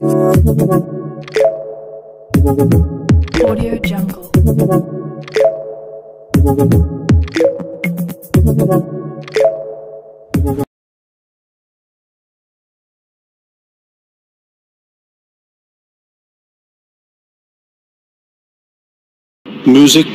Audio Jungle. Music.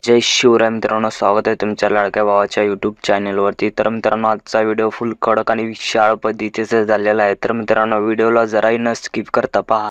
जय शिवराय मित्रांनो, स्वागत आहे तुमच्या लाडक्या भावाच्या यूट्यूब चॅनलवरती। तर मित्रांनो, आजचा व्हिडिओ फुल कडक आणि विशाळ पद्धतीचा झालेला आहे। तर मित्रांनो, व्हिडिओला जराही न स्किप करता पहा।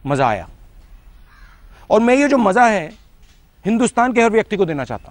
मज़ा आया और मैं ये जो मज़ा है हिंदुस्तान के हर व्यक्ति को देना चाहता हूँ।